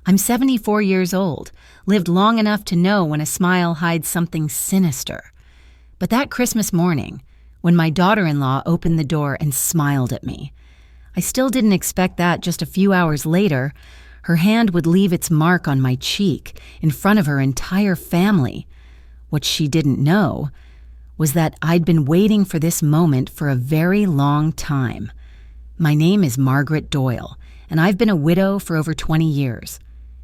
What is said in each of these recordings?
I'm 74 years old, lived long enough to know when a smile hides something sinister. But that Christmas morning, when my daughter-in-law opened the door and smiled at me, I still didn't expect that just a few hours later, her hand would leave its mark on my cheek in front of her entire family. What she didn't know was that I'd been waiting for this moment for a very long time. My name is Margaret Doyle, and I've been a widow for over 20 years.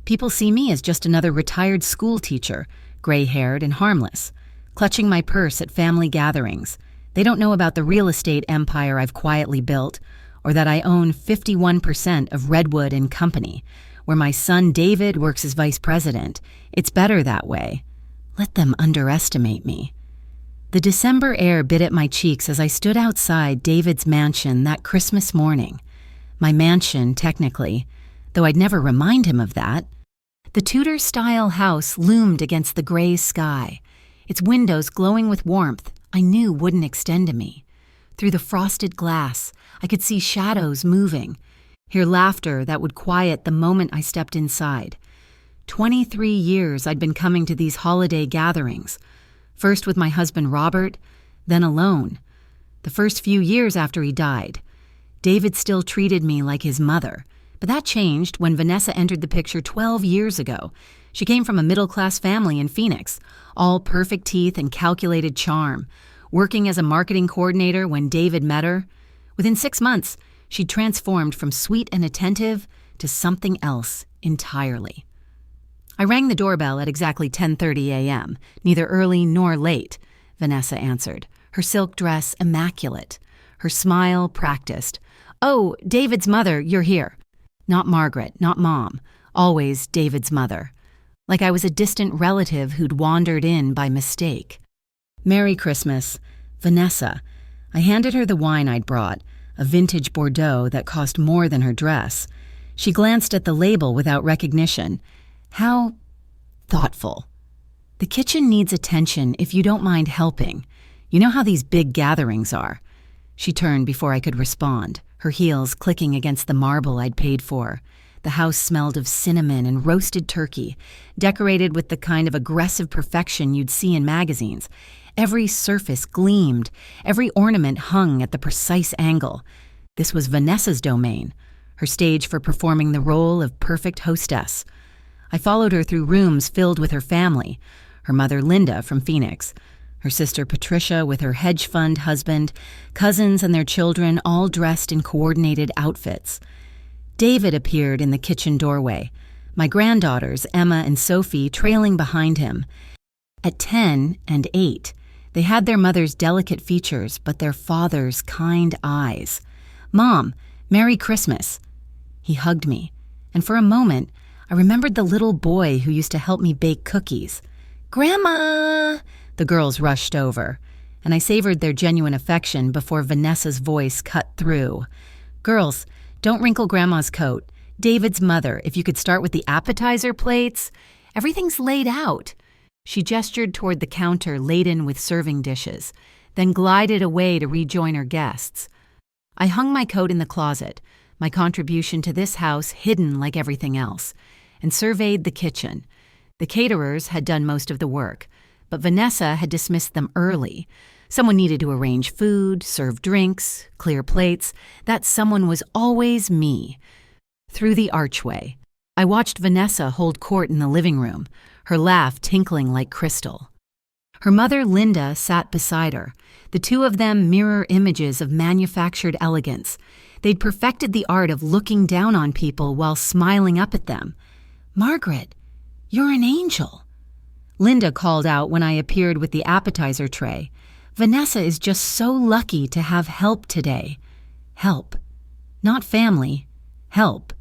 People see me as just another retired school teacher, gray-haired and harmless, clutching my purse at family gatherings. They don't know about the real estate empire I've quietly built, or that I own 51% of Redwood and Company, where my son David works as vice president. It's better that way. Let them underestimate me. The December air bit at my cheeks as I stood outside David's mansion that Christmas morning. My mansion, technically, though I'd never remind him of that. The Tudor-style house loomed against the gray sky, its windows glowing with warmth I knew wouldn't extend to me. Through the frosted glass, I could see shadows moving, hear laughter that would quiet the moment I stepped inside. 23 years I'd been coming to these holiday gatherings, first with my husband Robert, then alone. The first few years after he died, David still treated me like his mother, but that changed when Vanessa entered the picture 12 years ago. She came from a middle-class family in Phoenix, all perfect teeth and calculated charm, working as a marketing coordinator when David met her. Within 6 months, she'd transformed from sweet and attentive to something else entirely. I rang the doorbell at exactly 10:30 a.m., neither early nor late. Vanessa answered, her silk dress immaculate, her smile practiced. "Oh, David's mother, you're here." Not Margaret, not Mom, always David's mother. Like I was a distant relative who'd wandered in by mistake. "Merry Christmas, Vanessa." I handed her the wine I'd brought, a vintage Bordeaux that cost more than her dress. She glanced at the label without recognition. How thoughtful. "The kitchen needs attention if you don't mind helping. You know how these big gatherings are." She turned before I could respond, her heels clicking against the marble I'd paid for. The house smelled of cinnamon and roasted turkey, decorated with the kind of aggressive perfection you'd see in magazines. Every surface gleamed, every ornament hung at the precise angle. This was Vanessa's domain, her stage for performing the role of perfect hostess. I followed her through rooms filled with her family, her mother Linda from Phoenix, her sister Patricia with her hedge fund husband, cousins and their children all dressed in coordinated outfits. David appeared in the kitchen doorway, my granddaughters Emma and Sophie trailing behind him. At 10 and 8, they had their mother's delicate features but their father's kind eyes. "Mom, Merry Christmas." He hugged me, and for a moment, I remembered the little boy who used to help me bake cookies. "Grandma!" The girls rushed over, and I savored their genuine affection before Vanessa's voice cut through. "Girls, don't wrinkle Grandma's coat. David's mother, if you could start with the appetizer plates. Everything's laid out." She gestured toward the counter laden with serving dishes, then glided away to rejoin her guests. I hung my coat in the closet, my contribution to this house hidden like everything else, and surveyed the kitchen. The caterers had done most of the work, but Vanessa had dismissed them early. Someone needed to arrange food, serve drinks, clear plates. That someone was always me. Through the archway, I watched Vanessa hold court in the living room, her laugh tinkling like crystal. Her mother, Linda, sat beside her, the two of them mirror images of manufactured elegance. They'd perfected the art of looking down on people while smiling up at them. "Margaret, you're an angel." Linda called out when I appeared with the appetizer tray. "Vanessa is just so lucky to have help today." Help. Not family. Help.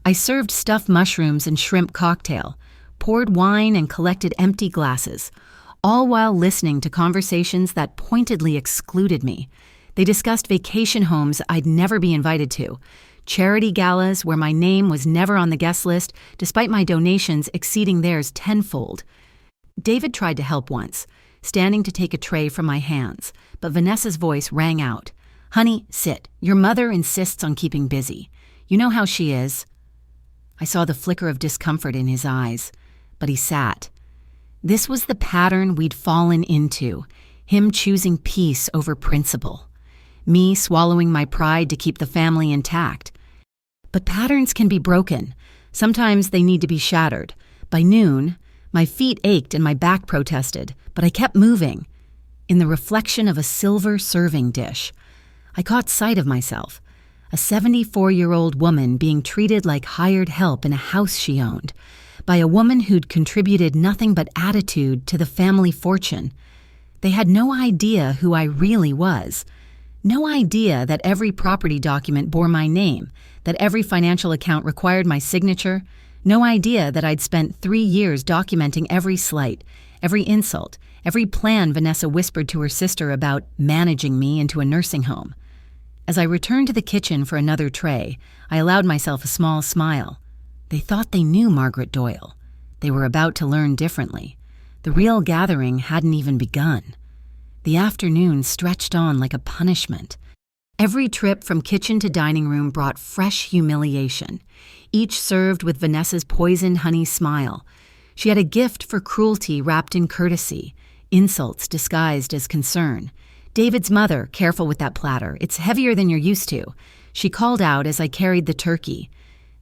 I served stuffed mushrooms and shrimp cocktail, poured wine and collected empty glasses, all while listening to conversations that pointedly excluded me. They discussed vacation homes I'd never be invited to, charity galas where my name was never on the guest list despite my donations exceeding theirs tenfold. David tried to help once, standing to take a tray from my hands, but Vanessa's voice rang out. "Honey, sit. Your mother insists on keeping busy. You know how she is." I saw the flicker of discomfort in his eyes, but he sat. This was the pattern we'd fallen into, him choosing peace over principle, me swallowing my pride to keep the family intact. But patterns can be broken. Sometimes they need to be shattered. By noon, my feet ached and my back protested, but I kept moving. In the reflection of a silver serving dish, I caught sight of myself, a 74-year-old woman being treated like hired help in a house she owned, by a woman who'd contributed nothing but attitude to the family fortune. They had no idea who I really was. No idea that every property document bore my name, that every financial account required my signature. No idea that I'd spent 3 years documenting every slight, every insult, every plan Vanessa whispered to her sister about managing me into a nursing home. As I returned to the kitchen for another tray, I allowed myself a small smile. They thought they knew Margaret Doyle. They were about to learn differently. The real gathering hadn't even begun. The afternoon stretched on like a punishment. Every trip from kitchen to dining room brought fresh humiliation, each served with Vanessa's poisoned honey smile. She had a gift for cruelty wrapped in courtesy, insults disguised as concern. David's mother, careful with that platter. It's heavier than you're used to. She called out as I carried the turkey.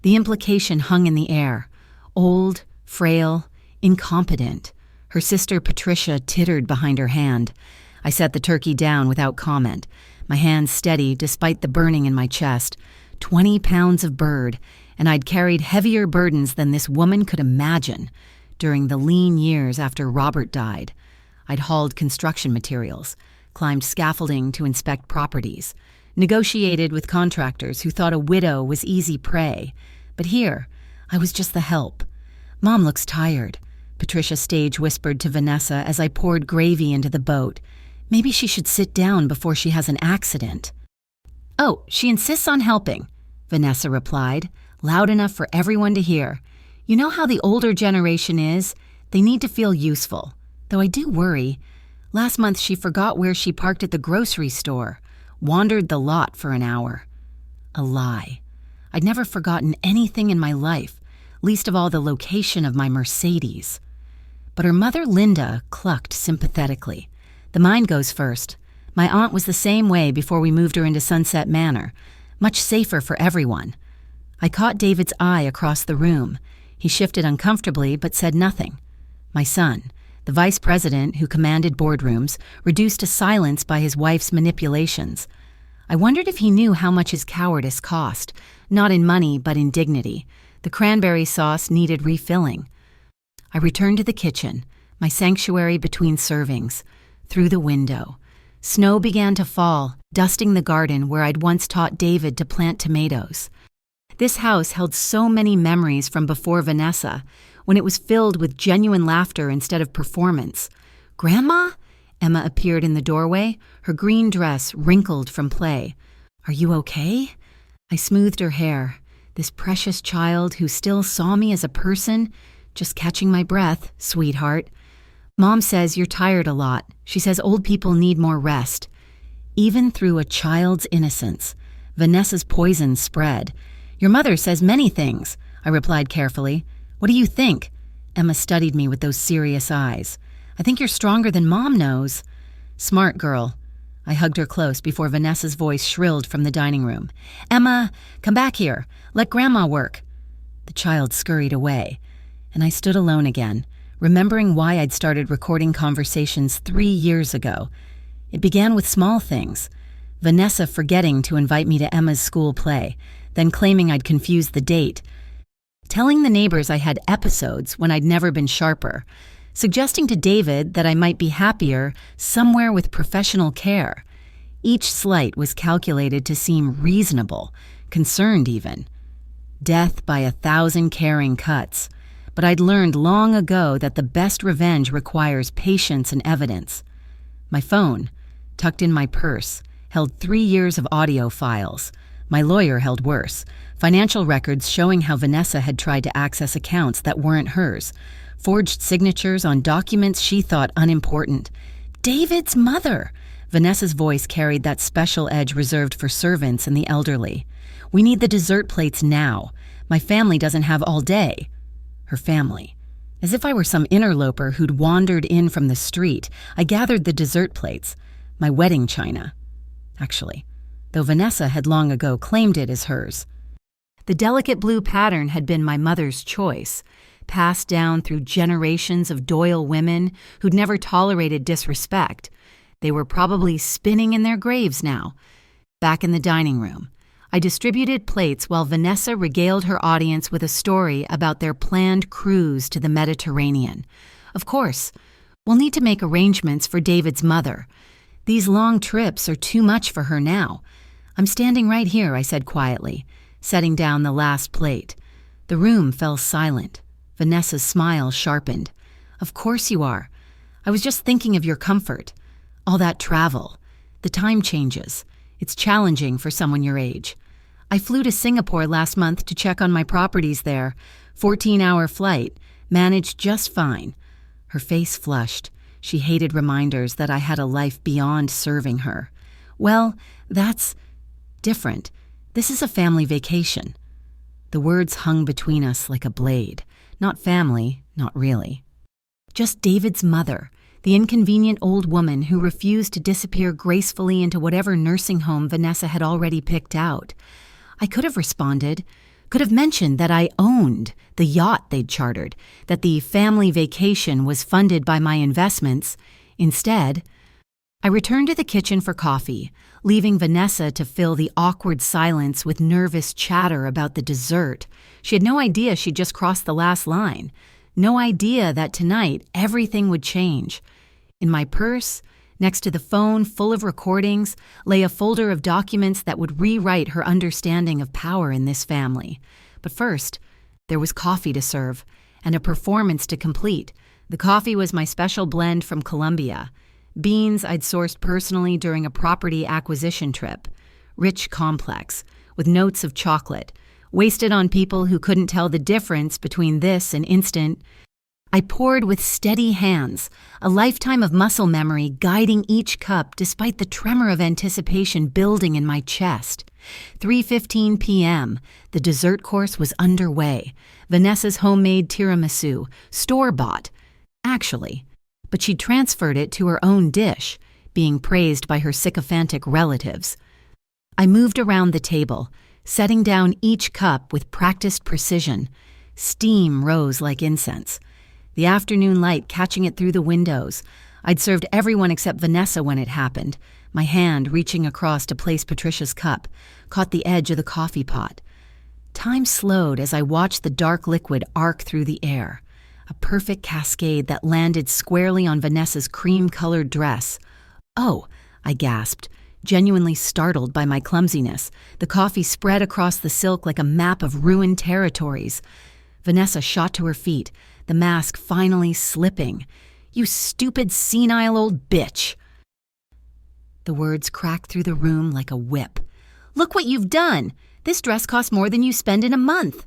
The implication hung in the air. Old, frail, incompetent. Her sister Patricia tittered behind her hand. I set the turkey down without comment, my hands steady despite the burning in my chest. 20 pounds of bird, and I'd carried heavier burdens than this woman could imagine. During the lean years after Robert died, I'd hauled construction materials, climbed scaffolding to inspect properties, negotiated with contractors who thought a widow was easy prey. But here, I was just the help. "Mom looks tired," Patricia stage whispered to Vanessa as I poured gravy into the boat. "Maybe she should sit down before she has an accident." "Oh, she insists on helping," Vanessa replied, loud enough for everyone to hear. "You know how the older generation is? They need to feel useful. Though I do worry. Last month she forgot where she parked at the grocery store, wandered the lot for an hour." A lie. I'd never forgotten anything in my life, least of all the location of my Mercedes. But her mother Linda clucked sympathetically. The mind goes first. My aunt was the same way before we moved her into Sunset Manor. Much safer for everyone. I caught David's eye across the room. He shifted uncomfortably but said nothing. My son, the vice president who commanded boardrooms, reduced to silence by his wife's manipulations. I wondered if he knew how much his cowardice cost, not in money but in dignity. The cranberry sauce needed refilling. I returned to the kitchen, my sanctuary between servings. Through the window, snow began to fall, dusting the garden where I'd once taught David to plant tomatoes. This house held so many memories from before Vanessa, when it was filled with genuine laughter instead of performance. "Grandma?" Emma appeared in the doorway, her green dress wrinkled from play. "Are you okay?" I smoothed her hair. This precious child who still saw me as a person, just catching my breath, sweetheart. "Mom says you're tired a lot. She says old people need more rest." Even through a child's innocence, Vanessa's poison spread. "Your mother says many things," I replied carefully. "What do you think?" Emma studied me with those serious eyes. "I think you're stronger than Mom knows." "Smart girl." I hugged her close before Vanessa's voice shrilled from the dining room. "Emma, come back here. Let Grandma work." The child scurried away, and I stood alone again, remembering why I'd started recording conversations 3 years ago. It began with small things. Vanessa forgetting to invite me to Emma's school play, then claiming I'd confused the date. Telling the neighbors I had episodes when I'd never been sharper. Suggesting to David that I might be happier somewhere with professional care. Each slight was calculated to seem reasonable, concerned even. Death by 1,000 caring cuts. But I'd learned long ago that the best revenge requires patience and evidence. My phone, tucked in my purse, held 3 years of audio files. My lawyer held worse, financial records showing how Vanessa had tried to access accounts that weren't hers, forged signatures on documents she thought unimportant. David's mother! Vanessa's voice carried that special edge reserved for servants and the elderly. "We need the dessert plates now." My family doesn't have all day. Her family. As if I were some interloper who'd wandered in from the street, I gathered the dessert plates, my wedding china. Actually, though Vanessa had long ago claimed it as hers. The delicate blue pattern had been my mother's choice, passed down through generations of Doyle women who'd never tolerated disrespect. They were probably spinning in their graves now. Back in the dining room, I distributed plates while Vanessa regaled her audience with a story about their planned cruise to the Mediterranean. Of course, we'll need to make arrangements for David's mother. These long trips are too much for her now. I'm standing right here, I said quietly, setting down the last plate. The room fell silent. Vanessa's smile sharpened. Of course you are. I was just thinking of your comfort. All that travel. The time changes. It's challenging for someone your age. I flew to Singapore last month to check on my properties there. 14-hour flight. Managed just fine. Her face flushed. She hated reminders that I had a life beyond serving her. Well, that's different. This is a family vacation. The words hung between us like a blade. Not family, not really. Just David's mother, the inconvenient old woman who refused to disappear gracefully into whatever nursing home Vanessa had already picked out. I could have responded, could have mentioned that I owned the yacht they'd chartered, that the family vacation was funded by my investments. Instead, I returned to the kitchen for coffee, leaving Vanessa to fill the awkward silence with nervous chatter about the dessert. She had no idea she'd just crossed the last line. No idea that tonight everything would change. In my purse, next to the phone full of recordings, lay a folder of documents that would rewrite her understanding of power in this family. But first, there was coffee to serve and a performance to complete. The coffee was my special blend from Colombia. Beans I'd sourced personally during a property acquisition trip. Rich, complex, with notes of chocolate, wasted on people who couldn't tell the difference between this and instant. I poured with steady hands, a lifetime of muscle memory guiding each cup despite the tremor of anticipation building in my chest. 3:15 p.m., the dessert course was underway. Vanessa's homemade tiramisu, store-bought. Actually, but she transferred it to her own dish, being praised by her sycophantic relatives. I moved around the table, setting down each cup with practiced precision. Steam rose like incense, the afternoon light catching it through the windows. I'd served everyone except Vanessa when it happened. My hand, reaching across to place Patricia's cup, caught the edge of the coffee pot. Time slowed as I watched the dark liquid arc through the air. A perfect cascade that landed squarely on Vanessa's cream-colored dress. "Oh," I gasped, genuinely startled by my clumsiness. The coffee spread across the silk like a map of ruined territories. Vanessa shot to her feet, the mask finally slipping. "You stupid, senile old bitch!" The words cracked through the room like a whip. "Look what you've done! This dress cost more than you spend in a month."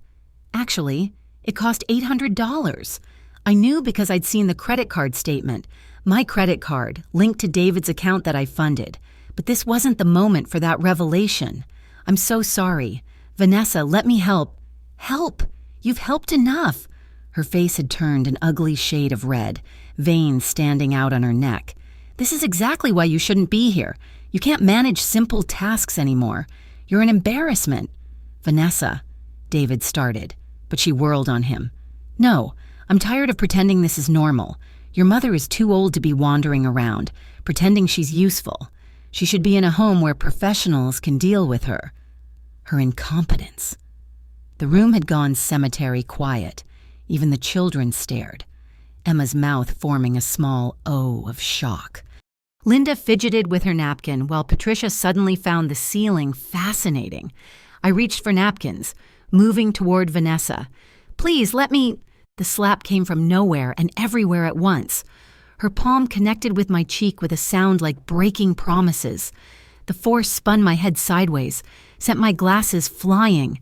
Actually, it cost $800. I knew because I'd seen the credit card statement, my credit card, linked to David's account that I funded. But this wasn't the moment for that revelation. "I'm so sorry. Vanessa, let me help." "Help? You've helped enough." Her face had turned an ugly shade of red, veins standing out on her neck. "This is exactly why you shouldn't be here. You can't manage simple tasks anymore. You're an embarrassment." "Vanessa," David started, but she whirled on him. "No, I'm tired of pretending this is normal. Your mother is too old to be wandering around, pretending she's useful. She should be in a home where professionals can deal with her." Her incompetence. The room had gone cemetery quiet. Even the children stared, Emma's mouth forming a small O of shock. Linda fidgeted with her napkin while Patricia suddenly found the ceiling fascinating. I reached for napkins, moving toward Vanessa. "Please, let me—" The slap came from nowhere and everywhere at once. Her palm connected with my cheek with a sound like breaking promises. The force spun my head sideways, sent my glasses flying.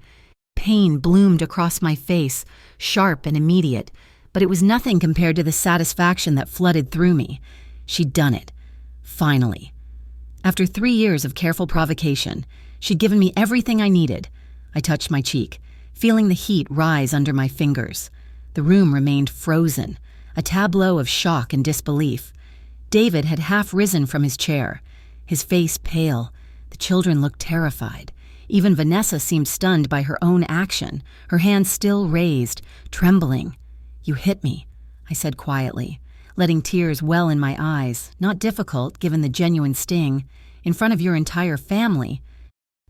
Pain bloomed across my face, sharp and immediate, but it was nothing compared to the satisfaction that flooded through me. She'd done it. Finally. After 3 years of careful provocation, she'd given me everything I needed. I touched my cheek. feeling the heat rise under my fingers. The room remained frozen, a tableau of shock and disbelief. David had half risen from his chair, his face pale. The children looked terrified. Even Vanessa seemed stunned by her own action, her hands still raised, trembling. "You hit me," I said quietly, letting tears well in my eyes, not difficult given the genuine sting, in front of your entire family.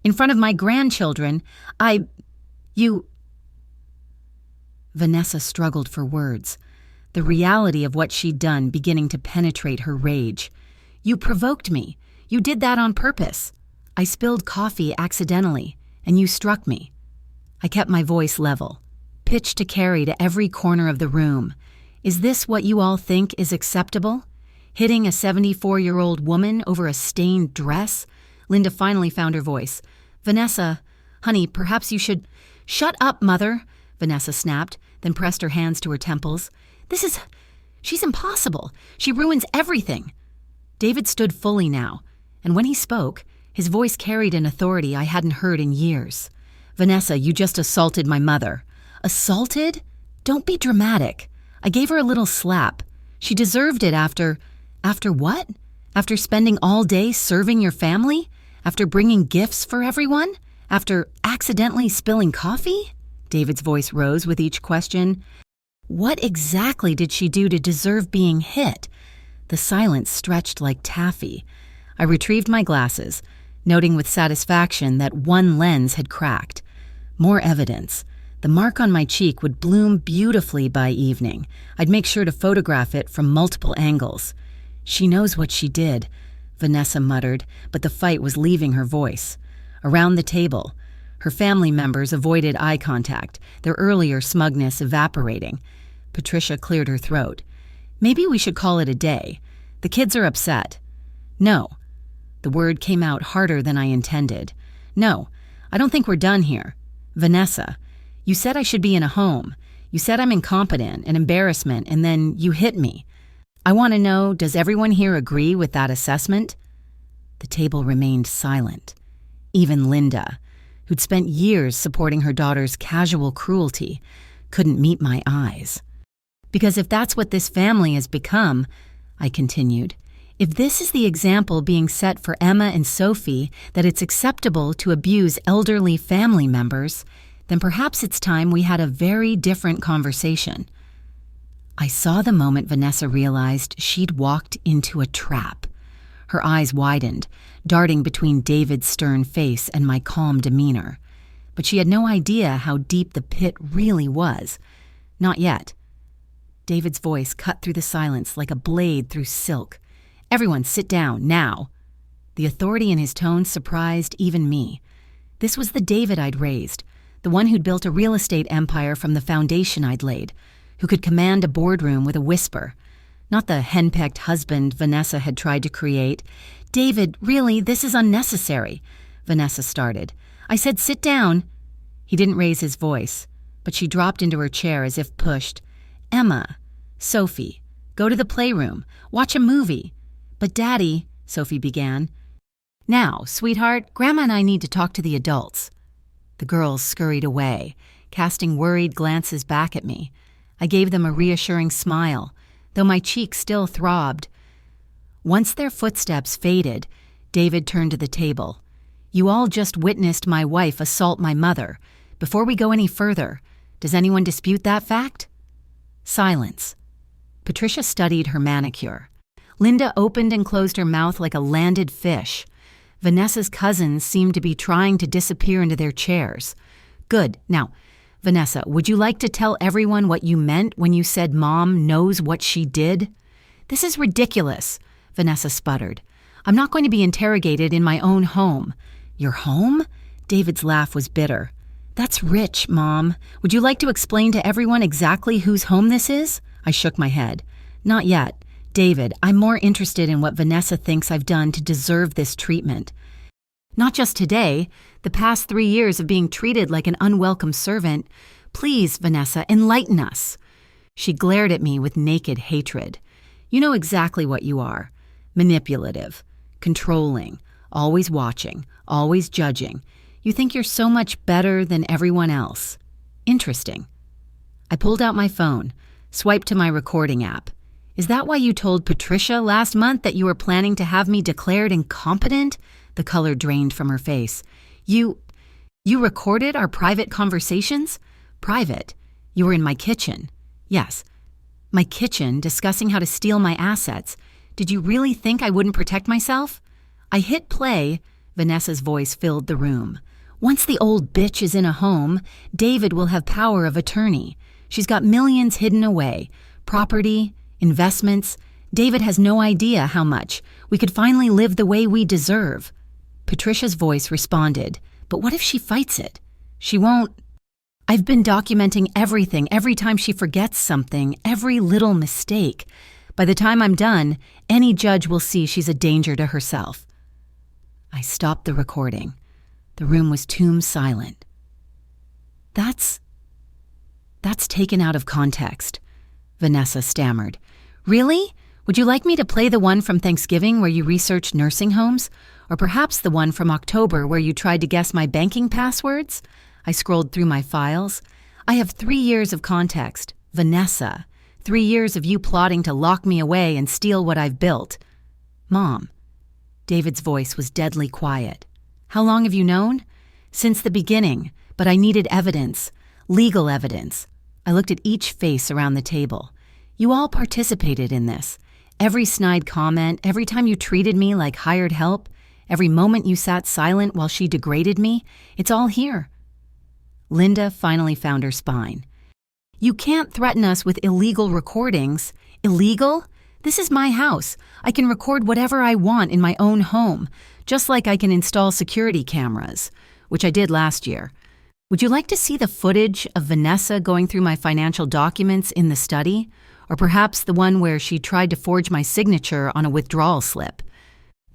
In front of my grandchildren, you... Vanessa struggled for words, the reality of what she'd done beginning to penetrate her rage. "You provoked me. You did that on purpose. I spilled coffee accidentally, and you struck me." I kept my voice level, pitched to carry to every corner of the room. "Is this what you all think is acceptable? Hitting a 74-year-old woman over a stained dress?" Linda finally found her voice. "Vanessa, honey, perhaps you should—" "Shut up, Mother," Vanessa snapped, then pressed her hands to her temples. She's impossible. She ruins everything." David stood fully now, and when he spoke, his voice carried an authority I hadn't heard in years. "Vanessa, you just assaulted my mother." "Assaulted? Don't be dramatic. I gave her a little slap. She deserved it after what? After spending all day serving your family? After bringing gifts for everyone? After accidentally spilling coffee?" David's voice rose with each question. "What exactly did she do to deserve being hit?" The silence stretched like taffy. I retrieved my glasses, noting with satisfaction that one lens had cracked. More evidence. The mark on my cheek would bloom beautifully by evening. I'd make sure to photograph it from multiple angles. "She knows what she did," Vanessa muttered, but the fight was leaving her voice. Around the table, her family members avoided eye contact, their earlier smugness evaporating. Patricia cleared her throat. "Maybe we should call it a day. The kids are upset." "No." The word came out harder than I intended. "No, I don't think we're done here. Vanessa, you said I should be in a home. You said I'm incompetent, an embarrassment, and then you hit me. I want to know, does everyone here agree with that assessment?" The table remained silent. Even Linda, who'd spent years supporting her daughter's casual cruelty, couldn't meet my eyes. "Because if that's what this family has become," I continued, "if this is the example being set for Emma and Sophie that it's acceptable to abuse elderly family members, then perhaps it's time we had a very different conversation." I saw the moment Vanessa realized she'd walked into a trap. Her eyes widened, darting between David's stern face and my calm demeanor. But she had no idea how deep the pit really was. Not yet. David's voice cut through the silence like a blade through silk. "Everyone sit down, now." The authority in his tone surprised even me. This was the David I'd raised, the one who'd built a real estate empire from the foundation I'd laid, who could command a boardroom with a whisper. Not the henpecked husband Vanessa had tried to create. "David, really, this is unnecessary," Vanessa started. "I said sit down." He didn't raise his voice, but she dropped into her chair as if pushed. "Emma, Sophie, go to the playroom, watch a movie." "But Daddy," Sophie began. "Now, sweetheart, Grandma and I need to talk to the adults." The girls scurried away, casting worried glances back at me. I gave them a reassuring smile, though my cheek still throbbed. Once their footsteps faded, David turned to the table. "You all just witnessed my wife assault my mother. Before we go any further, does anyone dispute that fact?" Silence. Patricia studied her manicure. Linda opened and closed her mouth like a landed fish. Vanessa's cousins seemed to be trying to disappear into their chairs. "Good. Now, Vanessa, would you like to tell everyone what you meant when you said Mom knows what she did?" "This is ridiculous," Vanessa sputtered. "I'm not going to be interrogated in my own home." "Your home?" David's laugh was bitter. "That's rich, Mom. Would you like to explain to everyone exactly whose home this is?" I shook my head. "Not yet. David, I'm more interested in what Vanessa thinks I've done to deserve this treatment. Not just today, the past 3 years of being treated like an unwelcome servant. Please, Vanessa, enlighten us." She glared at me with naked hatred. "You know exactly what you are. Manipulative, controlling, always watching, always judging. You think you're so much better than everyone else. Interesting. I pulled out my phone, swiped to my recording app. Is that why you told Patricia last month that you were planning to have me declared incompetent? The color drained from her face. You recorded our private conversations? Private. You were in my kitchen. Yes. My kitchen, discussing how to steal my assets. Did you really think I wouldn't protect myself? I hit play. Vanessa's voice filled the room. Once the old bitch is in a home, David will have power of attorney. She's got millions hidden away. Property, investments. David has no idea how much. We could finally live the way we deserve. Patricia's voice responded. But what if she fights it? She won't. I've been documenting everything, every time she forgets something, every little mistake. By the time I'm done, any judge will see she's a danger to herself. I stopped the recording. The room was tomb silent. That's taken out of context, Vanessa stammered. Really? Would you like me to play the one from Thanksgiving where you researched nursing homes? Or perhaps the one from October where you tried to guess my banking passwords? I scrolled through my files. I have 3 years of context. Vanessa. 3 years of you plotting to lock me away and steal what I've built. Mom. David's voice was deadly quiet. How long have you known? Since the beginning, but I needed evidence. Legal evidence. I looked at each face around the table. You all participated in this. Every snide comment, every time you treated me like hired help, every moment you sat silent while she degraded me, it's all here. Linda finally found her spine. You can't threaten us with illegal recordings. Illegal? This is my house. I can record whatever I want in my own home, just like I can install security cameras, which I did last year. Would you like to see the footage of Vanessa going through my financial documents in the study? Or perhaps the one where she tried to forge my signature on a withdrawal slip?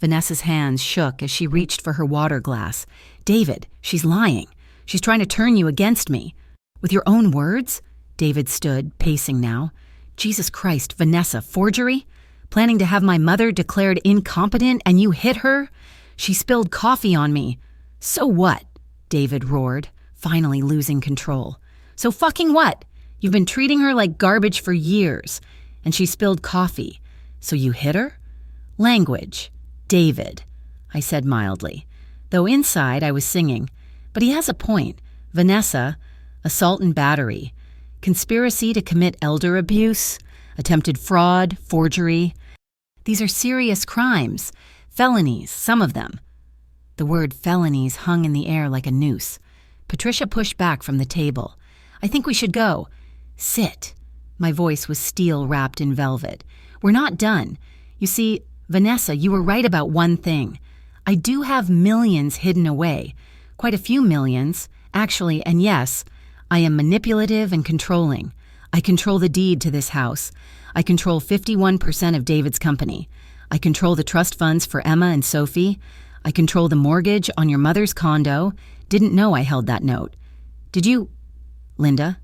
Vanessa's hands shook as she reached for her water glass. David, she's lying. She's trying to turn you against me. With your own words? David stood, pacing now. Jesus Christ, Vanessa, forgery? Planning to have my mother declared incompetent and you hit her? She spilled coffee on me. So what? David roared, finally losing control. So fucking what? You've been treating her like garbage for years, and she spilled coffee. So you hit her? Language. David, I said mildly, though inside I was singing. But he has a point. Vanessa, assault and battery, conspiracy to commit elder abuse, attempted fraud, forgery. These are serious crimes. Felonies, some of them. The word felonies hung in the air like a noose. Patricia pushed back from the table. I think we should go. Sit. My voice was steel wrapped in velvet. We're not done. You see, Vanessa, you were right about one thing. I do have millions hidden away. Quite a few millions, actually, and yes, I am manipulative and controlling. I control the deed to this house. I control 51% of David's company. I control the trust funds for Emma and Sophie. I control the mortgage on your mother's condo. Didn't know I held that note. Did you... Linda?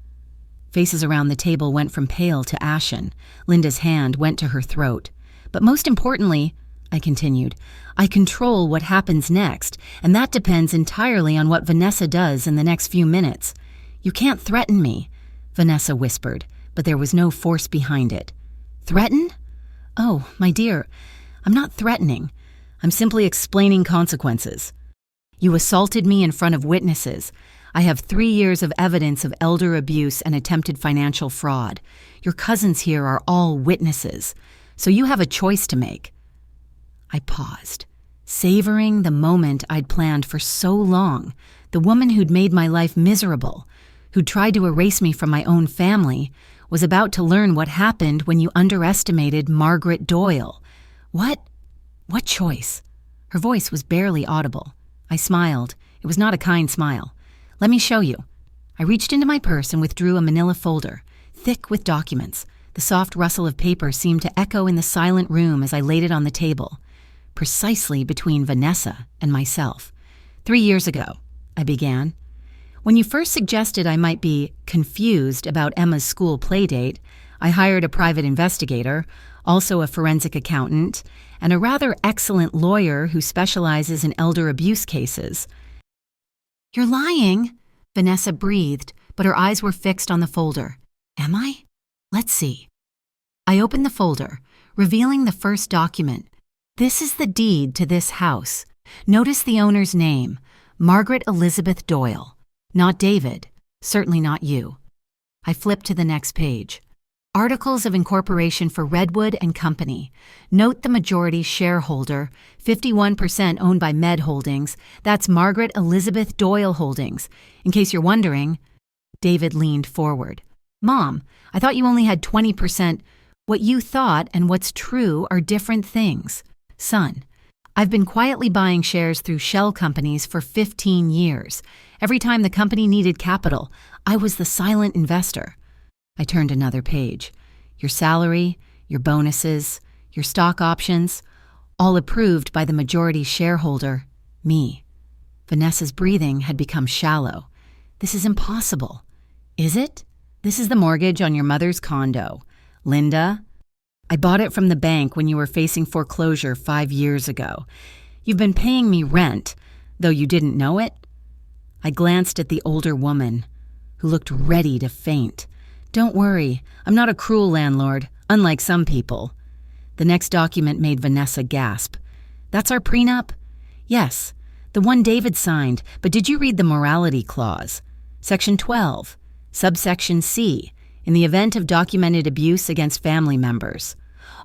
Faces around the table went from pale to ashen. Linda's hand went to her throat. But most importantly, I continued, I control what happens next, and that depends entirely on what Vanessa does in the next few minutes. You can't threaten me, Vanessa whispered, but there was no force behind it. Threaten? Oh, my dear, I'm not threatening. I'm simply explaining consequences. You assaulted me in front of witnesses. I have 3 years of evidence of elder abuse and attempted financial fraud. Your cousins here are all witnesses, so you have a choice to make. I paused, savoring the moment I'd planned for so long, the woman who'd made my life miserable, who'd tried to erase me from my own family, was about to learn what happened when you underestimated Margaret Doyle. What choice? Her voice was barely audible. I smiled. It was not a kind smile. Let me show you. I reached into my purse and withdrew a manila folder, thick with documents. The soft rustle of paper seemed to echo in the silent room as I laid it on the table, precisely between Vanessa and myself. 3 years ago, I began. When you first suggested I might be confused about Emma's school playdate, I hired a private investigator, also a forensic accountant, and a rather excellent lawyer who specializes in elder abuse cases. You're lying, Vanessa breathed, but her eyes were fixed on the folder. Am I? Let's see. I opened the folder, revealing the first document. This is the deed to this house. Notice the owner's name, Margaret Elizabeth Doyle. Not David, certainly not you. I flipped to the next page. Articles of incorporation for Redwood and Company. Note the majority shareholder, 51% owned by Med Holdings. That's Margaret Elizabeth Doyle Holdings. In case you're wondering, David leaned forward. Mom, I thought you only had 20%. What you thought and what's true are different things. Son, I've been quietly buying shares through shell companies for 15 years. Every time the company needed capital, I was the silent investor. I turned another page. Your salary, your bonuses, your stock options, all approved by the majority shareholder, me. Vanessa's breathing had become shallow. This is impossible. Is it? This is the mortgage on your mother's condo. Linda, I bought it from the bank when you were facing foreclosure 5 years ago. You've been paying me rent, though you didn't know it. I glanced at the older woman, who looked ready to faint. Don't worry, I'm not a cruel landlord, unlike some people. The next document made Vanessa gasp. That's our prenup? Yes, the one David signed, but did you read the morality clause? Section 12, subsection C, in the event of documented abuse against family members.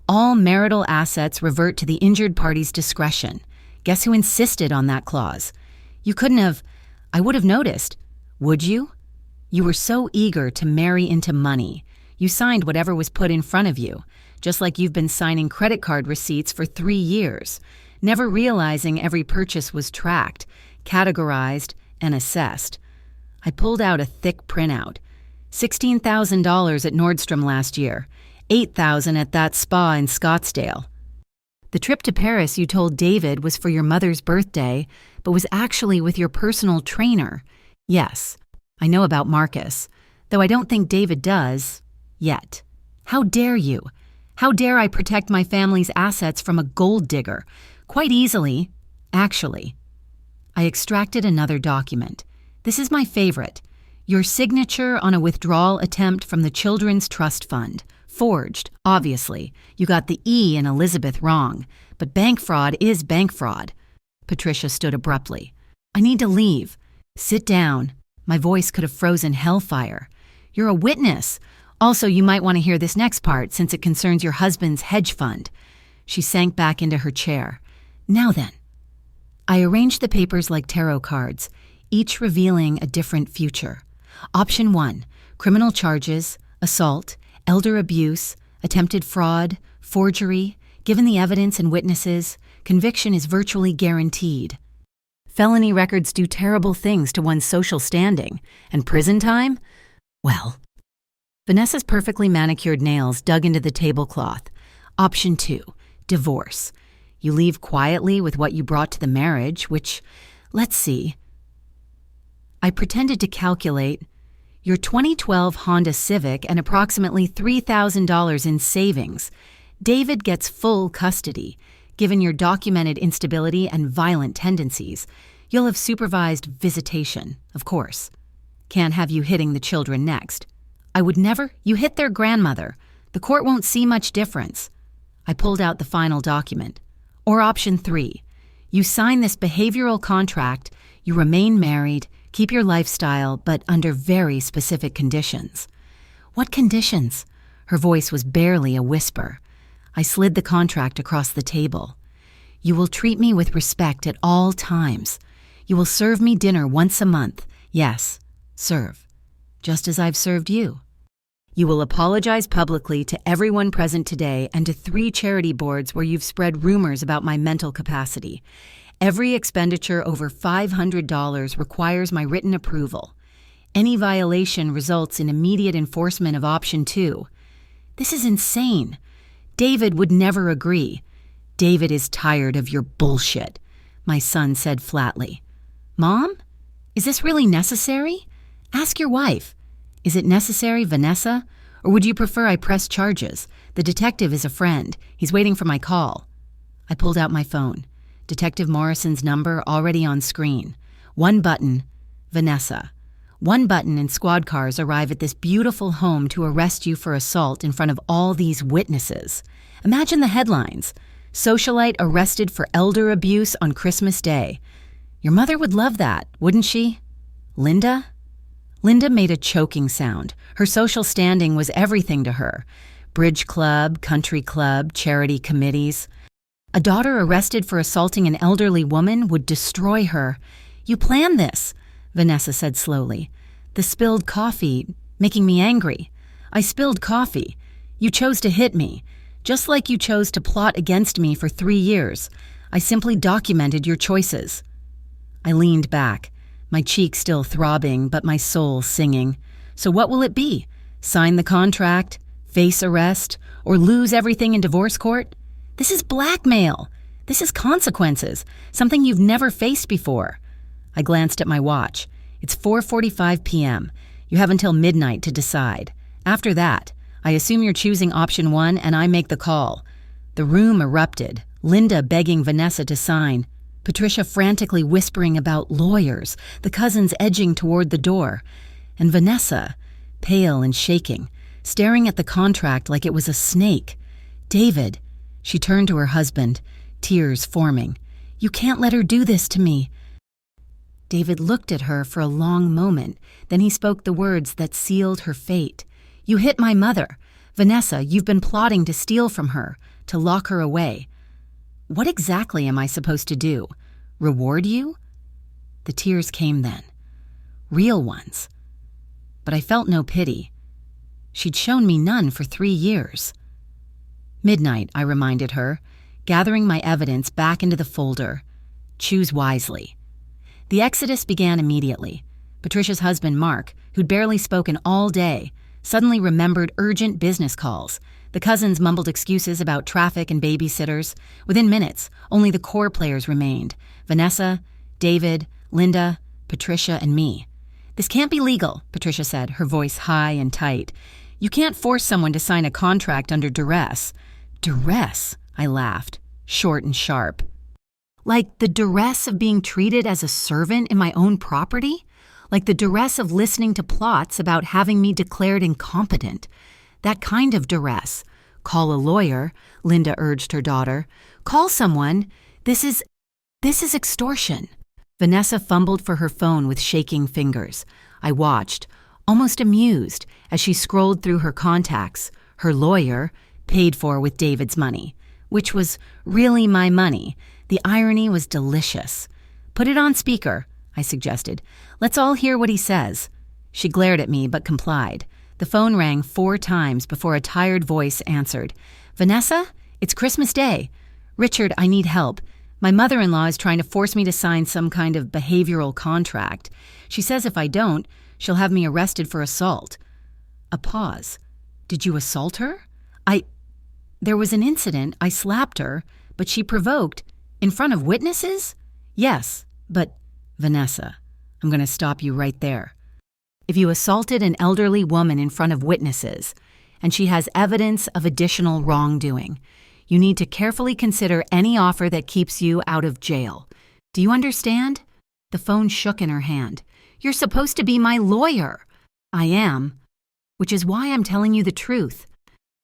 All marital assets revert to the injured party's discretion. Guess who insisted on that clause? You couldn't have. I would have noticed. Would you? You were so eager to marry into money. You signed whatever was put in front of you, just like you've been signing credit card receipts for 3 years, never realizing every purchase was tracked, categorized, and assessed. I pulled out a thick printout. $16,000 at Nordstrom last year, $8,000 at that spa in Scottsdale. The trip to Paris you told David was for your mother's birthday, but was actually with your personal trainer. Yes, I know about Marcus, though I don't think David does, yet. How dare you? How dare I protect my family's assets from a gold digger? Quite easily, actually. I extracted another document. This is my favorite. Your signature on a withdrawal attempt from the Children's Trust Fund. Forged, obviously. You got the E in Elizabeth wrong. But bank fraud is bank fraud. Patricia stood abruptly. I need to leave. Sit down. My voice could have frozen hellfire. You're a witness. Also, you might want to hear this next part since it concerns your husband's hedge fund. She sank back into her chair. Now then. I arranged the papers like tarot cards, each revealing a different future. Option 1, criminal charges, assault, elder abuse, attempted fraud, forgery. Given the evidence and witnesses, conviction is virtually guaranteed. Felony records do terrible things to one's social standing. And prison time? Well. Vanessa's perfectly manicured nails dug into the tablecloth. Option 2, divorce. You leave quietly with what you brought to the marriage, which, let's see. I pretended to calculate your 2012 Honda Civic and approximately $3,000 in savings. David gets full custody. Given your documented instability and violent tendencies, you'll have supervised visitation, of course. Can't have you hitting the children next. I would never. You hit their grandmother. The court won't see much difference. I pulled out the final document. Or option 3. You sign this behavioral contract, you remain married, keep your lifestyle, but under very specific conditions. What conditions? Her voice was barely a whisper. I slid the contract across the table. You will treat me with respect at all times. You will serve me dinner once a month. Yes, serve. Just as I've served you. You will apologize publicly to everyone present today and to 3 charity boards where you've spread rumors about my mental capacity. Every expenditure over $500 requires my written approval. Any violation results in immediate enforcement of option 2. This is insane. David would never agree. David is tired of your bullshit, my son said flatly. Mom? Is this really necessary? Ask your wife. Is it necessary, Vanessa? Or would you prefer I press charges? The detective is a friend. He's waiting for my call. I pulled out my phone. Detective Morrison's number already on screen. 1 button. Vanessa. One button and squad cars arrive at this beautiful home to arrest you for assault in front of all these witnesses. Imagine the headlines. Socialite arrested for elder abuse on Christmas Day. Your mother would love that, wouldn't she? Linda? Linda made a choking sound. Her social standing was everything to her. Bridge club, country club, charity committees. A daughter arrested for assaulting an elderly woman would destroy her. You planned this, Vanessa said slowly. The spilled coffee, making me angry. I spilled coffee. You chose to hit me, just like you chose to plot against me for 3 years. I simply documented your choices. I leaned back, my cheek still throbbing, but my soul singing. So what will it be? Sign the contract, face arrest, or lose everything in divorce court? This is blackmail. This is consequences, something you've never faced before. I glanced at my watch. It's 4:45 p.m. You have until midnight to decide. After that, I assume you're choosing option 1 and I make the call. The room erupted, Linda begging Vanessa to sign, Patricia frantically whispering about lawyers, the cousins edging toward the door, and Vanessa, pale and shaking, staring at the contract like it was a snake. David, she turned to her husband, tears forming. You can't let her do this to me. David looked at her for a long moment, then he spoke the words that sealed her fate. You hit my mother. Vanessa, you've been plotting to steal from her, to lock her away. What exactly am I supposed to do? Reward you? The tears came then. Real ones. But I felt no pity. She'd shown me none for 3 years. Midnight, I reminded her, gathering my evidence back into the folder. Choose wisely. The exodus began immediately. Patricia's husband, Mark, who'd barely spoken all day, suddenly remembered urgent business calls. The cousins mumbled excuses about traffic and babysitters. Within minutes, only the core players remained. Vanessa, David, Linda, Patricia, and me. This can't be legal, Patricia said, her voice high and tight. You can't force someone to sign a contract under duress. Duress, I laughed, short and sharp. Like the duress of being treated as a servant in my own property? Like the duress of listening to plots about having me declared incompetent. That kind of duress. Call a lawyer, Linda urged her daughter. Call someone. This is extortion. Vanessa fumbled for her phone with shaking fingers. I watched, almost amused, as she scrolled through her contacts. Her lawyer, paid for with David's money, which was really my money. The irony was delicious. Put it on speaker, I suggested. Let's all hear what he says. She glared at me but complied. The phone rang 4 times before a tired voice answered. Vanessa, it's Christmas Day. Richard, I need help. My mother-in-law is trying to force me to sign some kind of behavioral contract. She says if I don't, she'll have me arrested for assault. A pause. Did you assault her? There was an incident. I slapped her, but she provoked. In front of witnesses? Yes, but Vanessa, I'm going to stop you right there. If you assaulted an elderly woman in front of witnesses, and she has evidence of additional wrongdoing, you need to carefully consider any offer that keeps you out of jail. Do you understand? The phone shook in her hand. You're supposed to be my lawyer. I am, which is why I'm telling you the truth.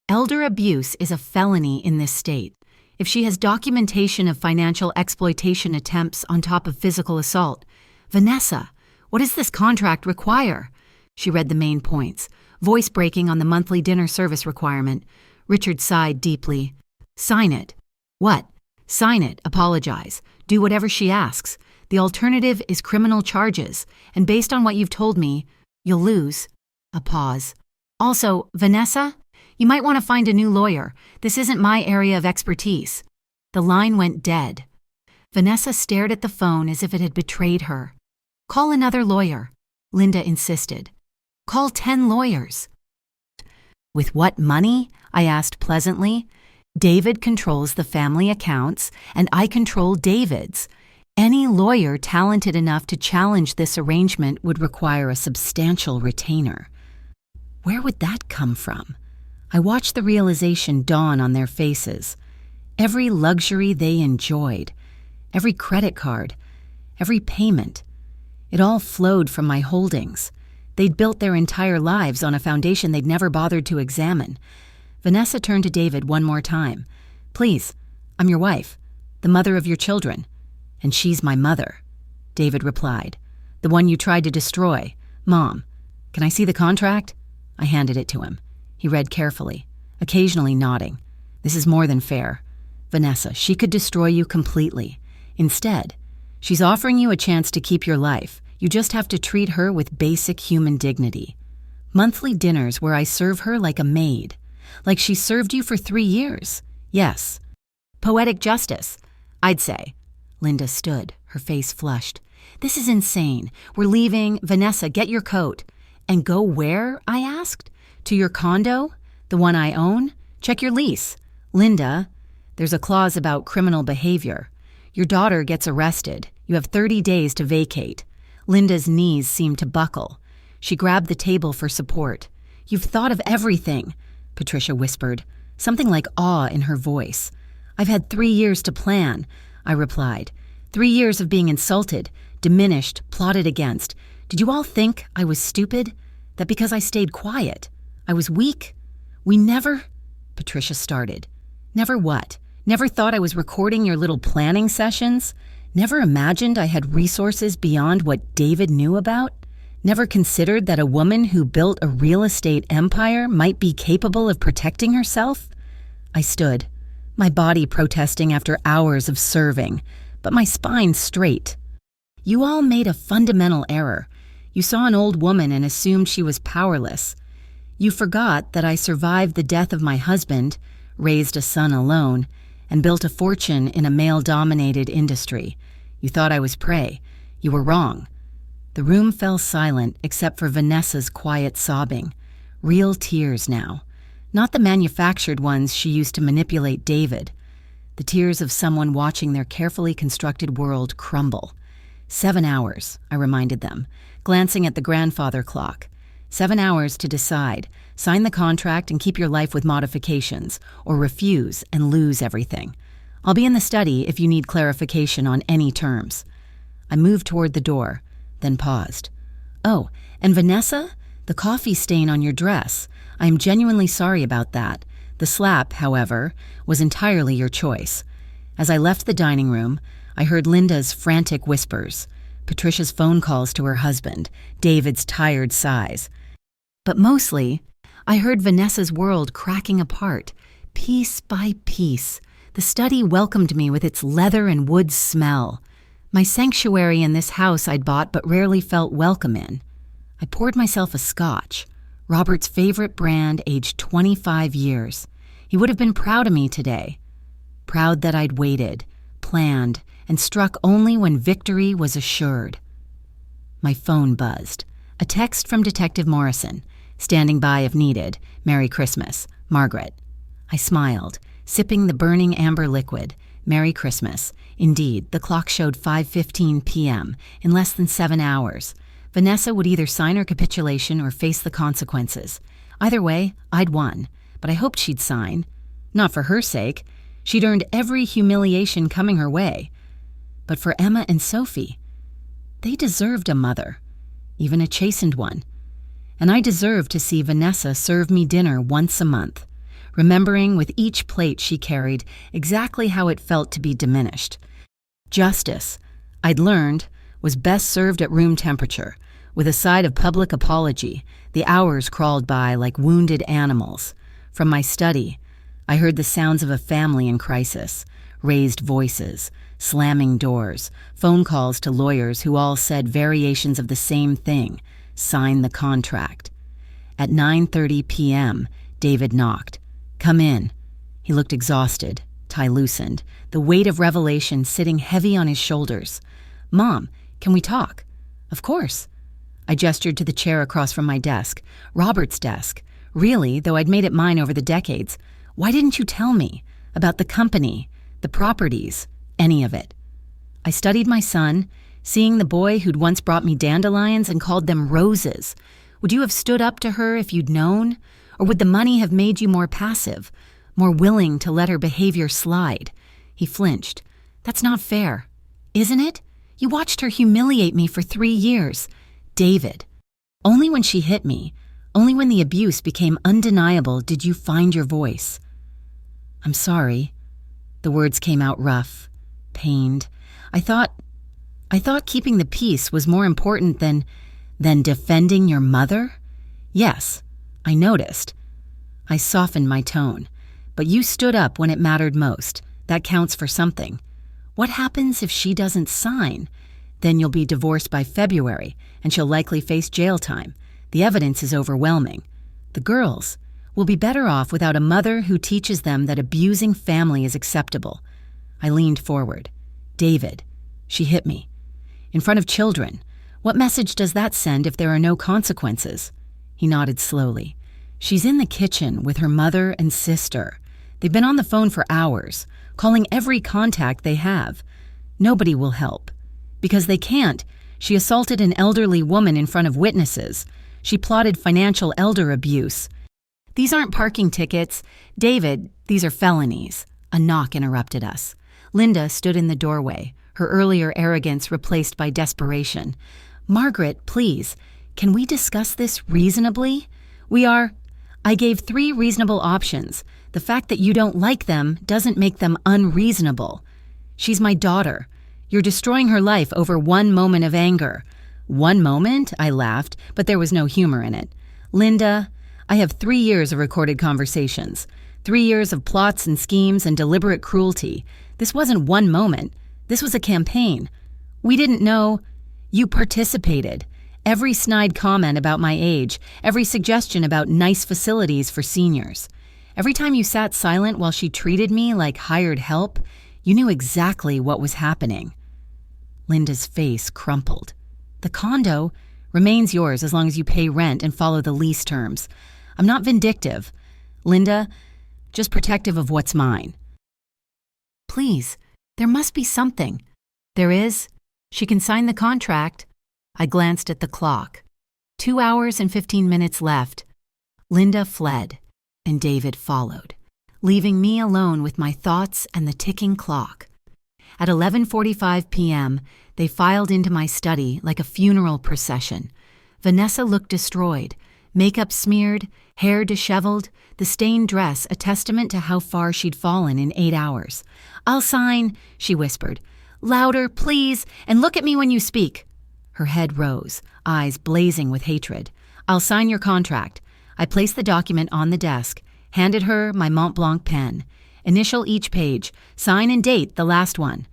Elder abuse is a felony in this state. If she has documentation of financial exploitation attempts on top of physical assault, Vanessa, what does this contract require? She read the main points, voice breaking on the monthly dinner service requirement. Richard sighed deeply. Sign it. What? Sign it, apologize, do whatever she asks. The alternative is criminal charges, and based on what you've told me, you'll lose. A pause. Also, Vanessa, you might want to find a new lawyer. This isn't my area of expertise. The line went dead. Vanessa stared at the phone as if it had betrayed her. Call another lawyer, Linda insisted. Call 10 lawyers. With what money? I asked pleasantly. David controls the family accounts, and I control David's. Any lawyer talented enough to challenge this arrangement would require a substantial retainer. Where would that come from? I watched the realization dawn on their faces. Every luxury they enjoyed, every credit card, every payment, it all flowed from my holdings. They'd built their entire lives on a foundation they'd never bothered to examine. Vanessa turned to David one more time. "Please, I'm your wife, the mother of your children. And she's my mother," David replied. "The one you tried to destroy. Mom, can I see the contract?" I handed it to him. He read carefully, occasionally nodding. "This is more than fair. Vanessa, she could destroy you completely. Instead, she's offering you a chance to keep your life. You just have to treat her with basic human dignity. Monthly dinners where I serve her like a maid. Like she served you for 3 years. Yes. Poetic justice, I'd say." Linda stood, her face flushed. "This is insane. We're leaving. Vanessa, get your coat." "And go where?" I asked. "To your condo? The one I own? Check your lease." "Linda, there's a clause about criminal behavior. Your daughter gets arrested. You have 30 days to vacate." Linda's knees seemed to buckle. She grabbed the table for support. "You've thought of everything," Patricia whispered, something like awe in her voice. "I've had 3 years to plan," I replied. 3 years of being insulted, diminished, plotted against. Did you all think I was stupid? That because I stayed quiet, I was weak? We never—" Patricia started. "Never what? Never thought I was recording your little planning sessions? Never imagined I had resources beyond what David knew about? Never considered that a woman who built a real estate empire might be capable of protecting herself?" I stood, my body protesting after hours of serving, but my spine straight. "You all made a fundamental error. You saw an old woman and assumed she was powerless. You forgot that I survived the death of my husband, raised a son alone, and built a fortune in a male-dominated industry. You thought I was prey. You were wrong." The room fell silent except for Vanessa's quiet sobbing. Real tears now. Not the manufactured ones she used to manipulate David. The tears of someone watching their carefully constructed world crumble. 7 hours, I reminded them, glancing at the grandfather clock. 7 hours to decide. Sign the contract and keep your life with modifications, or refuse and lose everything. I'll be in the study if you need clarification on any terms. I moved toward the door, then paused. "Oh, and Vanessa, the coffee stain on your dress. I am genuinely sorry about that. The slap, however, was entirely your choice." As I left the dining room, I heard Linda's frantic whispers, Patricia's phone calls to her husband, David's tired sighs. But mostly, I heard Vanessa's world cracking apart, piece by piece. The study welcomed me with its leather and wood smell. My sanctuary in this house I'd bought but rarely felt welcome in. I poured myself a scotch, Robert's favorite brand, aged 25 years. He would have been proud of me today. Proud that I'd waited, planned, and struck only when victory was assured. My phone buzzed. A text from Detective Morrison. "Standing by if needed. Merry Christmas. Margaret." I smiled, sipping the burning amber liquid. Merry Christmas. Indeed, the clock showed 5:15 p.m. In less than 7 hours. Vanessa would either sign her capitulation or face the consequences. Either way, I'd won, but I hoped she'd sign. Not for her sake. She'd earned every humiliation coming her way. But for Emma and Sophie, they deserved a mother, even a chastened one. And I deserved to see Vanessa serve me dinner once a month, remembering with each plate she carried exactly how it felt to be diminished. Justice, I'd learned, was best served at room temperature, with a side of public apology. The hours crawled by like wounded animals. From my study, I heard the sounds of a family in crisis, raised voices, slamming doors, phone calls to lawyers who all said variations of the same thing: sign the contract. At 9:30 p.m., David knocked. "Come in." He looked exhausted, tie loosened, the weight of revelation sitting heavy on his shoulders. "Mom, can we talk?" "Of course." I gestured to the chair across from my desk, Robert's desk. Really, though I'd made it mine over the decades, why didn't you tell me about the company, the properties, any of it? I studied my son, seeing the boy who'd once brought me dandelions and called them roses. Would you have stood up to her if you'd known? Or would the money have made you more passive, more willing to let her behavior slide? He flinched. "That's not fair." "Isn't it? You watched her humiliate me for 3 years. David, Only when she hit me, only when the abuse became undeniable did you find your voice. I'm sorry. The words came out rough, pained. I thought keeping the peace was more important than defending your mother? Yes, I noticed. I softened my tone. But you stood up when it mattered most. That counts for something. What happens if she doesn't sign? Then you'll be divorced by February, and she'll likely face jail time. The evidence is overwhelming. The girls will be better off without a mother who teaches them that abusing family is acceptable. I leaned forward. David. She hit me. In front of children. What message does that send if there are no consequences? He nodded slowly. She's in the kitchen with her mother and sister. They've been on the phone for hours, calling every contact they have. Nobody will help. Because they can't. She assaulted an elderly woman in front of witnesses. She plotted financial elder abuse. These aren't parking tickets. David, these are felonies. A knock interrupted us. Linda stood in the doorway, her earlier arrogance replaced by desperation. Margaret, please, can we discuss this reasonably? I gave 3 reasonable options. The fact that you don't like them doesn't make them unreasonable. She's my daughter. You're destroying her life over one moment of anger. 1 moment? I laughed, but there was no humor in it. Linda, I have 3 years of recorded conversations. 3 years of plots and schemes and deliberate cruelty. This wasn't 1 moment. This was a campaign. We didn't know. You participated. Every snide comment about my age, every suggestion about nice facilities for seniors. Every time you sat silent while she treated me like hired help, you knew exactly what was happening. Linda's face crumpled. The condo remains yours as long as you pay rent and follow the lease terms. I'm not vindictive. Linda, just protective of what's mine. Please, there must be something. There is. She can sign the contract. I glanced at the clock. 2 hours and 15 minutes left. Linda fled, and David followed, leaving me alone with my thoughts and the ticking clock. At 11:45 p.m., they filed into my study like a funeral procession. Vanessa looked destroyed, makeup smeared, hair disheveled, the stained dress a testament to how far she'd fallen in 8 hours. I'll sign, she whispered. Louder, please, and look at me when you speak. Her head rose, eyes blazing with hatred. I'll sign your contract. I placed the document on the desk, handed her my Mont Blanc pen. Initial each page, sign and date the last one.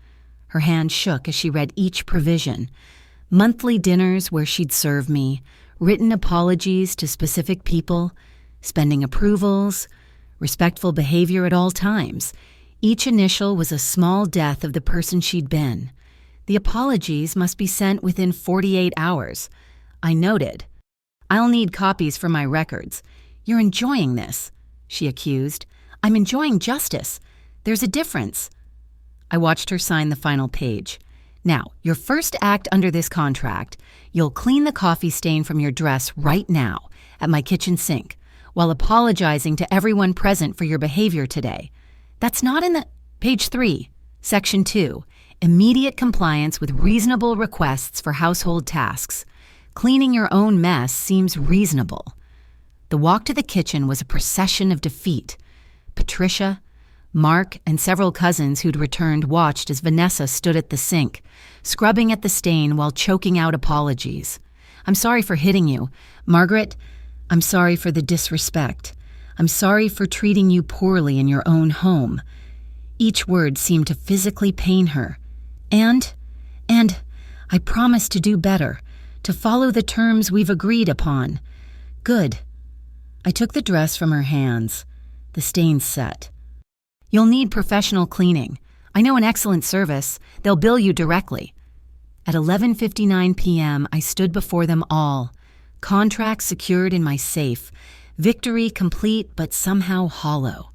Her hand shook as she read each provision. Monthly dinners where she'd serve me, written apologies to specific people, spending approvals, respectful behavior at all times. Each initial was a small death of the person she'd been. The apologies must be sent within 48 hours. I noted. I'll need copies for my records. You're enjoying this, she accused. I'm enjoying justice. There's a difference. I watched her sign the final page. Now, your first act under this contract, you'll clean the coffee stain from your dress right now at my kitchen sink while apologizing to everyone present for your behavior today. That's not in the... Page 3, Section 2, immediate compliance with reasonable requests for household tasks. Cleaning your own mess seems reasonable. The walk to the kitchen was a procession of defeat. Patricia, Mark, and several cousins who'd returned watched as Vanessa stood at the sink, scrubbing at the stain while choking out apologies. I'm sorry for hitting you. Margaret, I'm sorry for the disrespect. I'm sorry for treating you poorly in your own home. Each word seemed to physically pain her. And I promise to do better, to follow the terms we've agreed upon. Good. I took the dress from her hands. The stains set. You'll need professional cleaning. I know an excellent service. They'll bill you directly. At 11:59 p.m., I stood before them all. Contract secured in my safe. Victory complete but somehow hollow.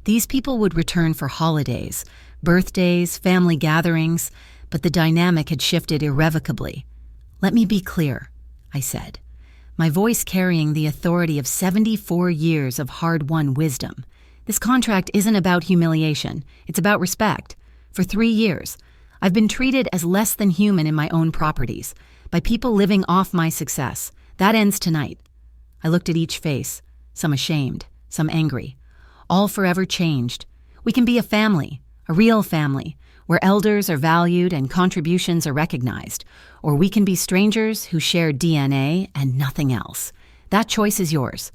These people would return for holidays, birthdays, family gatherings, but the dynamic had shifted irrevocably. Let me be clear, I said, my voice carrying the authority of 74 years of hard-won wisdom. This contract isn't about humiliation. It's about respect. For 3 years, I've been treated as less than human in my own properties, by people living off my success. That ends tonight." I looked at each face, some ashamed, some angry. All forever changed. We can be a family, a real family, where elders are valued and contributions are recognized. Or we can be strangers who share DNA and nothing else. That choice is yours.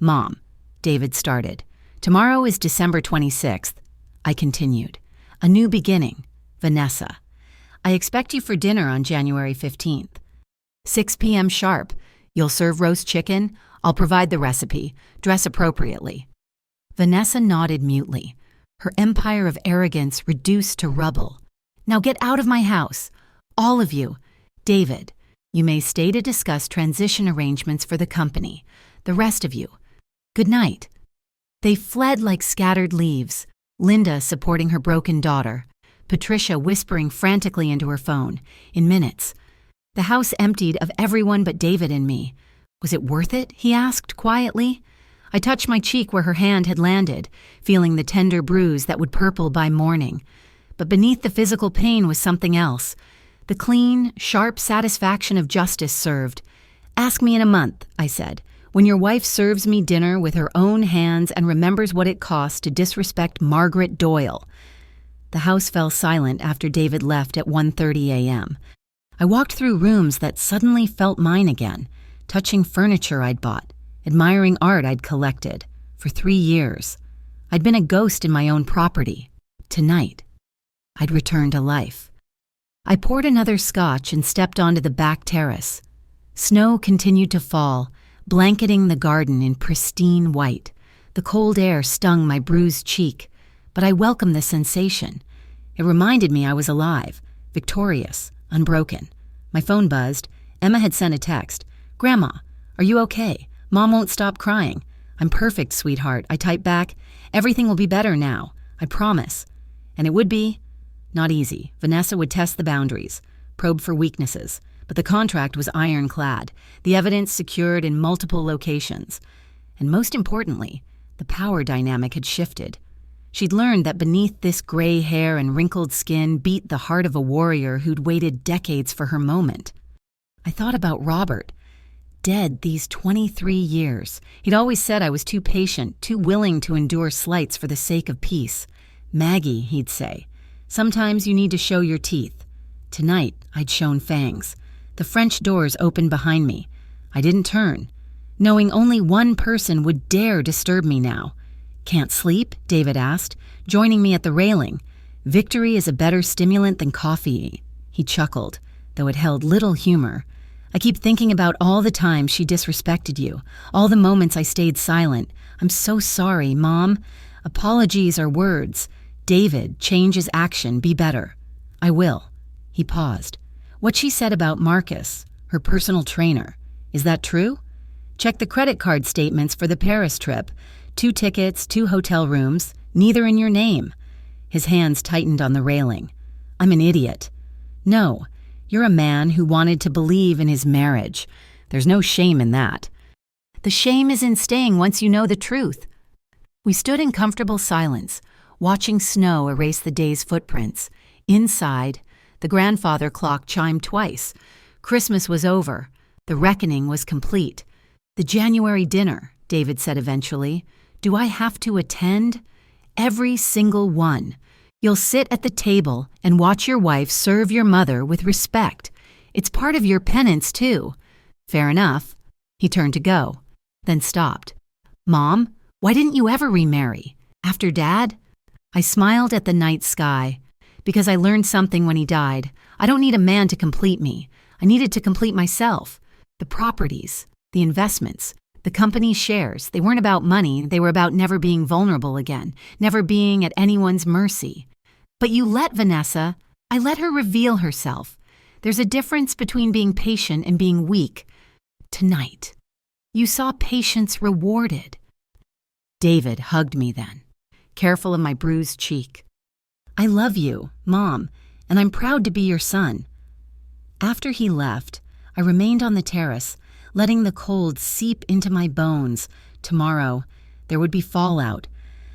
"Mom," David started. "Tomorrow is December 26th. I continued. "A new beginning. Vanessa. I expect you for dinner on January 15th. 6 p.m. sharp. You'll serve roast chicken. I'll provide the recipe. Dress appropriately." Vanessa nodded mutely, her empire of arrogance reduced to rubble. "Now get out of my house. All of you. David, you may stay to discuss transition arrangements for the company. The rest of you. Good night." They fled like scattered leaves, Linda supporting her broken daughter, Patricia whispering frantically into her phone. In minutes, the house emptied of everyone but David and me. "Was it worth it?" he asked quietly. I touched my cheek where her hand had landed, feeling the tender bruise that would purple by morning. But beneath the physical pain was something else. The clean, sharp satisfaction of justice served. "Ask me in a month," I said, "when your wife serves me dinner with her own hands and remembers what it costs to disrespect Margaret Doyle." The house fell silent after David left at 1:30 a.m. I walked through rooms that suddenly felt mine again, touching furniture I'd bought, admiring art I'd collected. For 3 years, I'd been a ghost in my own property. Tonight, I'd returned to life. I poured another scotch and stepped onto the back terrace. Snow continued to fall, blanketing the garden in pristine white. The cold air stung my bruised cheek, but I welcomed the sensation. It reminded me I was alive, victorious, unbroken. My phone buzzed. Emma had sent a text. "Grandma, are you okay? Mom won't stop crying." "I'm perfect, sweetheart," I typed back. "Everything will be better now. I promise." And it would be. Not easy. Vanessa would test the boundaries, probe for weaknesses. But the contract was ironclad, the evidence secured in multiple locations. And most importantly, the power dynamic had shifted. She'd learned that beneath this gray hair and wrinkled skin beat the heart of a warrior who'd waited decades for her moment. I thought about Robert, dead these 23 years. He'd always said I was too patient, too willing to endure slights for the sake of peace. "Maggie," he'd say, "sometimes you need to show your teeth." Tonight, I'd shown fangs. The French doors opened behind me. I didn't turn, knowing only one person would dare disturb me now. "Can't sleep?" David asked, joining me at the railing. "Victory is a better stimulant than coffee." He chuckled, though it held little humor. "I keep thinking about all the times she disrespected you, all the moments I stayed silent. I'm so sorry, Mom. Apologies are words. David, change is action, be better." "I will." He paused. "What she said about Marcus, her personal trainer, is that true? Check the credit card statements for the Paris trip. 2 tickets, 2 hotel rooms, neither in your name." His hands tightened on the railing. "I'm an idiot." "No, you're a man who wanted to believe in his marriage. There's no shame in that. The shame is in staying once you know the truth." We stood in comfortable silence, watching snow erase the day's footprints. Inside, the grandfather clock chimed twice. Christmas was over. The reckoning was complete. "The January dinner," David said eventually. "Do I have to attend?" "Every single one. You'll sit at the table and watch your wife serve your mother with respect. It's part of your penance, too." "Fair enough." He turned to go, then stopped. "Mom, why didn't you ever remarry? After Dad?" I smiled at the night sky. "Because I learned something when he died. I don't need a man to complete me. I needed to complete myself. The properties, the investments, the company's shares, they weren't about money. They were about never being vulnerable again, never being at anyone's mercy." "But you let Vanessa. I let her reveal herself. There's a difference between being patient and being weak. Tonight, you saw patience rewarded." David hugged me then, careful of my bruised cheek. "I love you, Mom, and I'm proud to be your son." After he left, I remained on the terrace, letting the cold seep into my bones. Tomorrow, there would be fallout.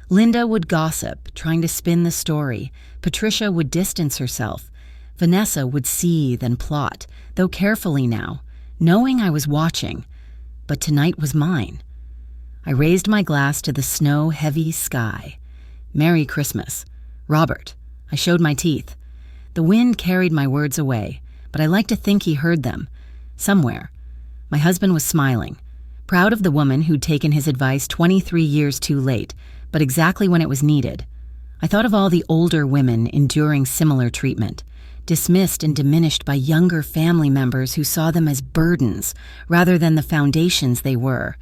Linda would gossip, trying to spin the story. Patricia would distance herself. Vanessa would seethe and plot, though carefully now, knowing I was watching, but tonight was mine. I raised my glass to the snow-heavy sky. Merry Christmas. Robert. I showed my teeth. The wind carried my words away, but I like to think he heard them. Somewhere. My husband was smiling, proud of the woman who'd taken his advice 23 years too late, but exactly when it was needed. I thought of all the older women enduring similar treatment, dismissed and diminished by younger family members who saw them as burdens rather than the foundations they were.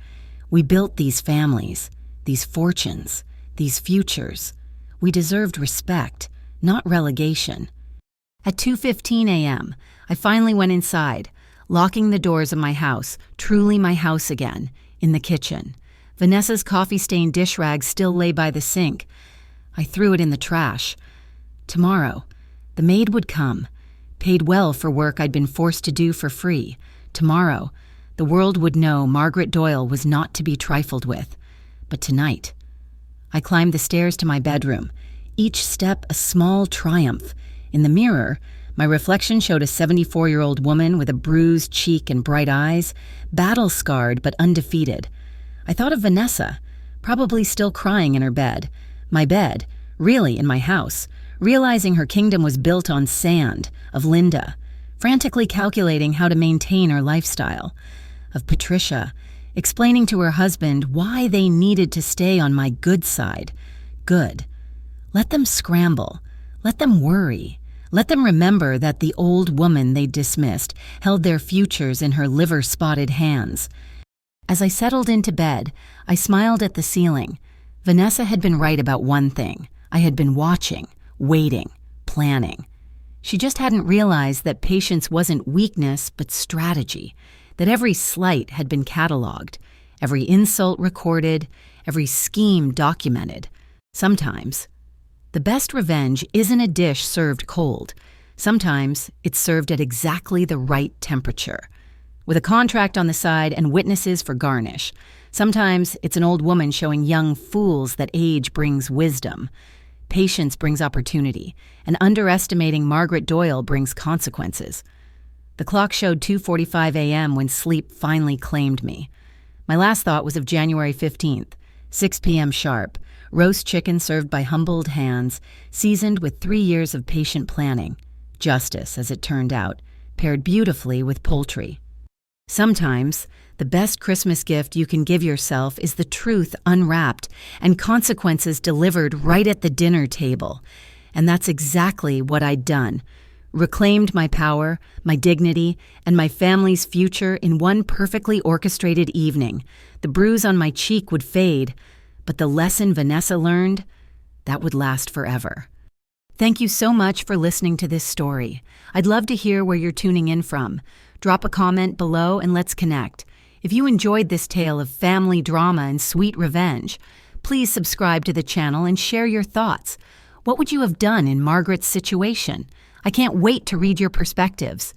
We built these families, these fortunes, these futures. We deserved respect, not relegation. At 2:15 a.m., I finally went inside, locking the doors of my house, truly my house again, in the kitchen. Vanessa's coffee-stained dish rag still lay by the sink. I threw it in the trash. Tomorrow, the maid would come, paid well for work I'd been forced to do for free. Tomorrow, the world would know Margaret Doyle was not to be trifled with. But tonight, I climbed the stairs to my bedroom, each step a small triumph. In the mirror, my reflection showed a 74-year-old woman with a bruised cheek and bright eyes, battle-scarred but undefeated. I thought of Vanessa, probably still crying in her bed. My bed, really in my house, realizing her kingdom was built on sand, of Linda, frantically calculating how to maintain her lifestyle, of Patricia, explaining to her husband why they needed to stay on my good side. Good. Let them scramble. Let them worry. Let them remember that the old woman they dismissed held their futures in her liver-spotted hands. As I settled into bed, I smiled at the ceiling. Vanessa had been right about one thing. I had been watching, waiting, planning. She just hadn't realized that patience wasn't weakness, but strategy, that every slight had been cataloged, every insult recorded, every scheme documented. Sometimes, the best revenge isn't a dish served cold. Sometimes it's served at exactly the right temperature, with a contract on the side and witnesses for garnish. Sometimes it's an old woman showing young fools that age brings wisdom. Patience brings opportunity, and underestimating Margaret Doyle brings consequences. The clock showed 2:45 a.m. when sleep finally claimed me. My last thought was of January 15th, 6 p.m. sharp, roast chicken served by humbled hands, seasoned with 3 years of patient planning. Justice, as it turned out, paired beautifully with poultry. Sometimes, the best Christmas gift you can give yourself is the truth unwrapped and consequences delivered right at the dinner table. And that's exactly what I'd done. Reclaimed my power, my dignity, and my family's future in one perfectly orchestrated evening. The bruise on my cheek would fade, but the lesson Vanessa learned, that would last forever. Thank you so much for listening to this story. I'd love to hear where you're tuning in from. Drop a comment below and let's connect. If you enjoyed this tale of family drama and sweet revenge, please subscribe to the channel and share your thoughts. What would you have done in Margaret's situation? I can't wait to read your perspectives.